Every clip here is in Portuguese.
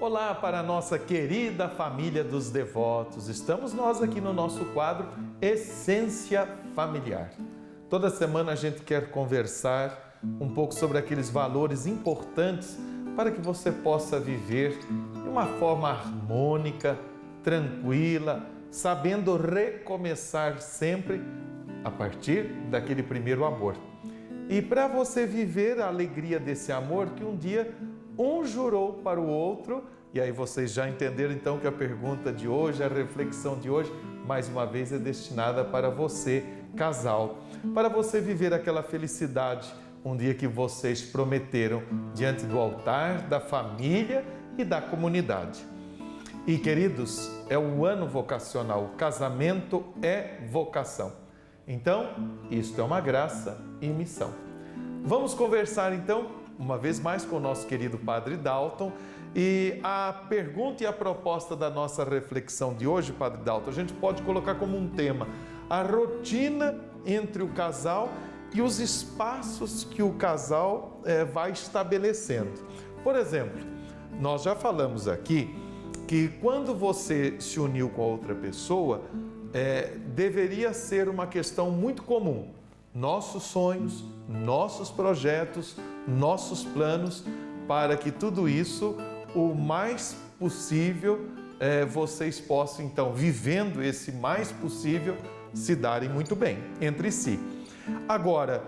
Olá para a nossa querida família dos devotos. Estamos nós aqui no nosso quadro Essência Familiar. Toda semana a gente quer conversar um pouco sobre aqueles valores importantes para que você possa viver de uma forma harmônica, tranquila, sabendo recomeçar sempre a partir daquele primeiro amor. E para você viver a alegria desse amor que um dia um jurou para o outro, e aí vocês já entenderam então que a pergunta de hoje, a reflexão de hoje, mais uma vez é destinada para você, casal, para você viver aquela felicidade um dia que vocês prometeram diante do altar da família e da comunidade. E queridos, é o ano vocacional, o casamento é vocação. Então, isto é uma graça e missão. Vamos conversar então uma vez mais com o nosso querido Padre Dalton, e a pergunta e a proposta da nossa reflexão de hoje, Padre Dalton, a gente pode colocar como um tema a rotina entre o casal e os espaços que o casal vai estabelecendo. Por exemplo, nós já falamos aqui que quando você se uniu com a outra pessoa, deveria ser uma questão muito comum. Nossos sonhos, nossos projetos, nossos planos, para que tudo isso, o mais possível, vocês possam, então, vivendo esse mais possível, se darem muito bem entre si. Agora,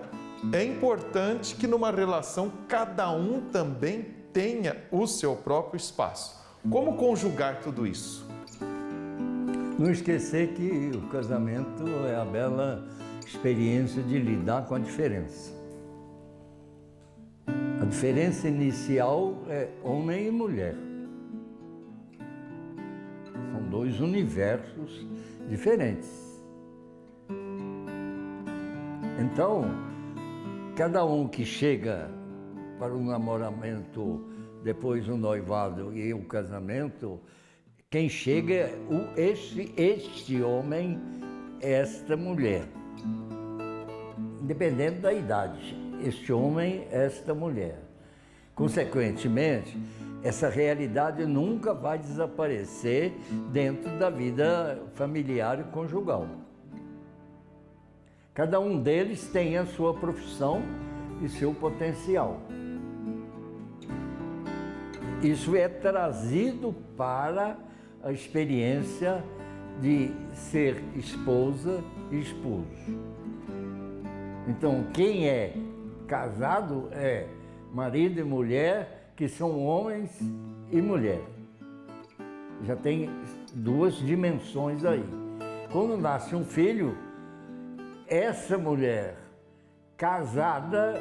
é importante que numa relação cada um também tenha o seu próprio espaço. Como conjugar tudo isso? Não esquecer que o casamento é a bela experiência de lidar com a diferença. A diferença inicial é homem e mulher. São dois universos diferentes. Então, cada um que chega para um namoramento, depois o noivado e o casamento, quem chega é este homem, esta mulher. Independente da idade, este homem, esta mulher. Consequentemente, essa realidade nunca vai desaparecer dentro da vida familiar e conjugal. Cada um deles tem a sua profissão e seu potencial. Isso é trazido para a experiência de ser esposa e esposo. Então, quem é casado é marido e mulher, que são homens e mulher. Já tem duas dimensões aí. Quando nasce um filho, essa mulher casada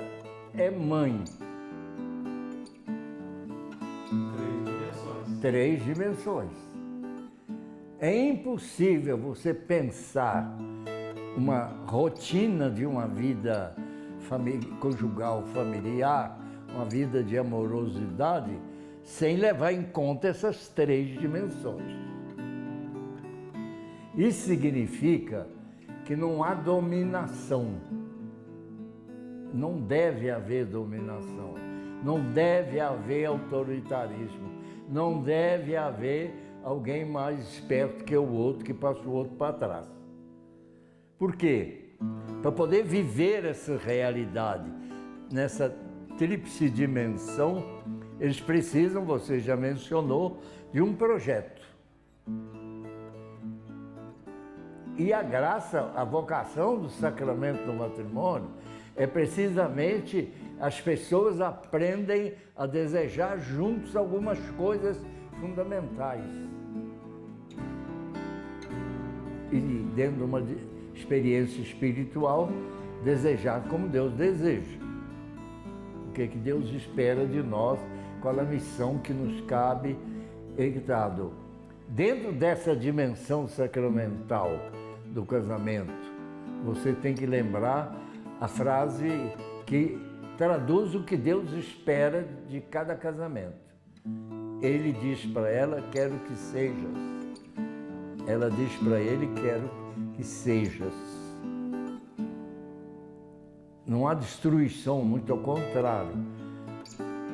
é mãe. Três dimensões. É impossível você pensar uma rotina de uma vida conjugal, familiar, uma vida de amorosidade, sem levar em conta essas três dimensões. Isso significa que não há dominação. Não deve haver dominação. Não deve haver autoritarismo. Não deve haver alguém mais esperto que o outro, que passa o outro para trás. Por quê? Para poder viver essa realidade, nessa tríplice dimensão, eles precisam, você já mencionou, de um projeto. E a graça, a vocação do sacramento do matrimônio é precisamente as pessoas aprendem a desejar juntos algumas coisas fundamentais. E dentro de uma experiência espiritual, desejar como Deus deseja. O que Deus espera de nós, qual a missão que nos cabe, dado. Dentro dessa dimensão sacramental do casamento, você tem que lembrar a frase que traduz o que Deus espera de cada casamento. Ele diz para ela, quero que sejas. Ela diz para ele, quero que sejas. Não há destruição, muito ao contrário.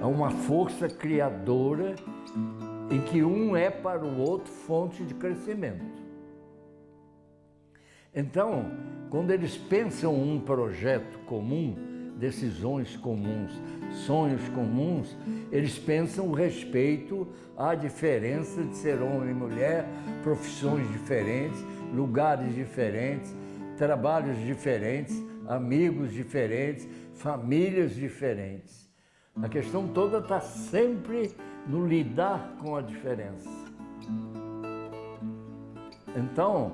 Há uma força criadora em que um é para o outro fonte de crescimento. Então, quando eles pensam um projeto comum, decisões comuns, sonhos comuns, eles pensam o respeito à diferença de ser homem e mulher, profissões diferentes, lugares diferentes, trabalhos diferentes, amigos diferentes, famílias diferentes. A questão toda está sempre no lidar com a diferença. Então,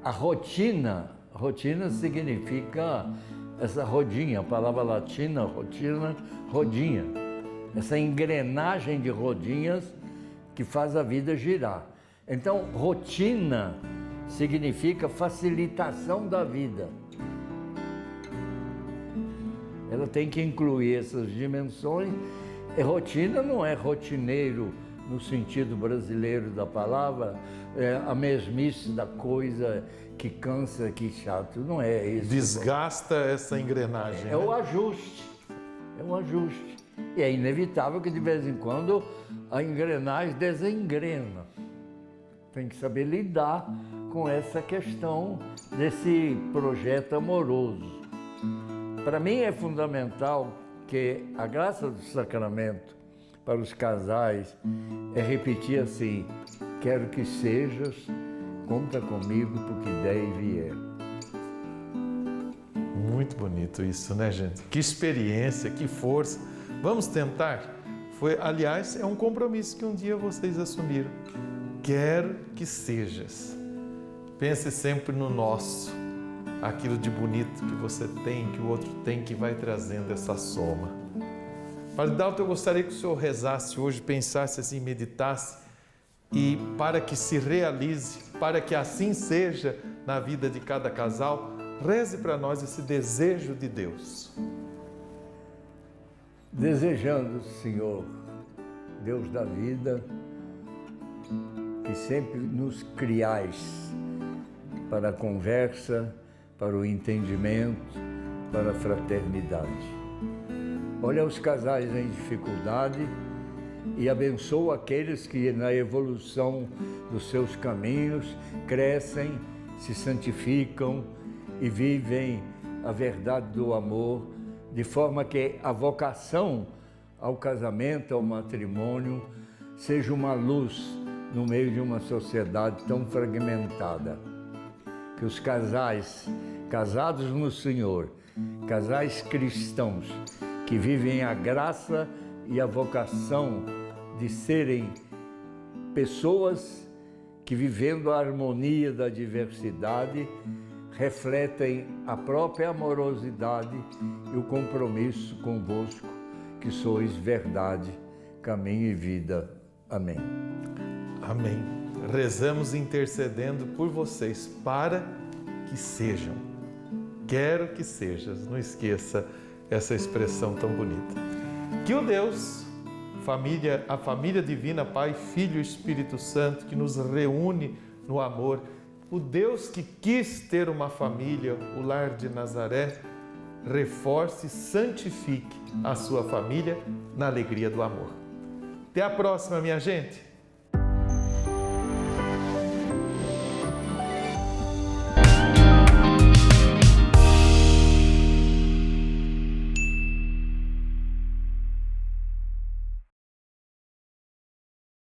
a rotina significa essa rodinha, a palavra latina, rotina, rodinha. Essa engrenagem de rodinhas que faz a vida girar. Então, rotina significa facilitação da vida. Ela tem que incluir essas dimensões. E rotina não é rotineiro no sentido brasileiro da palavra, é a mesmice da coisa que cansa, que chato. Não é isso. Desgasta essa engrenagem. É o ajuste. É um ajuste. E é inevitável que de vez em quando a engrenagem desengrena. Tem que saber lidar com essa questão desse projeto amoroso. Para mim é fundamental que a graça do sacramento para os casais é repetir assim: quero que sejas, conta comigo pro que der e vier. Muito bonito isso, né, gente? Que experiência, que força. Vamos tentar? Aliás, é um compromisso que um dia vocês assumiram. Quero que sejas. Pense sempre no nosso, aquilo de bonito que você tem, que o outro tem, que vai trazendo essa soma. Padre Dalton, eu gostaria que o senhor rezasse hoje, pensasse assim, meditasse, e para que se realize, para que assim seja na vida de cada casal, reze para nós esse desejo de Deus. Desejando, Senhor, Deus da vida, que sempre nos criais para a conversa, para o entendimento, para a fraternidade. Olha os casais em dificuldade e abençoa aqueles que na evolução dos seus caminhos crescem, se santificam e vivem a verdade do amor, de forma que a vocação ao casamento, ao matrimônio, seja uma luz no meio de uma sociedade tão fragmentada. Que os casais, casados no Senhor, casais cristãos, que vivem a graça e a vocação de serem pessoas que, vivendo a harmonia da diversidade, refletem a própria amorosidade e o compromisso convosco, que sois verdade, caminho e vida. Amém. Amém. Rezamos intercedendo por vocês, para que sejam. Quero que sejas. Não esqueça essa expressão tão bonita. Que o Deus, a família divina, Pai, Filho e Espírito Santo, que nos reúne no amor, o Deus que quis ter uma família, o lar de Nazaré, reforce e santifique a sua família na alegria do amor. Até a próxima, minha gente!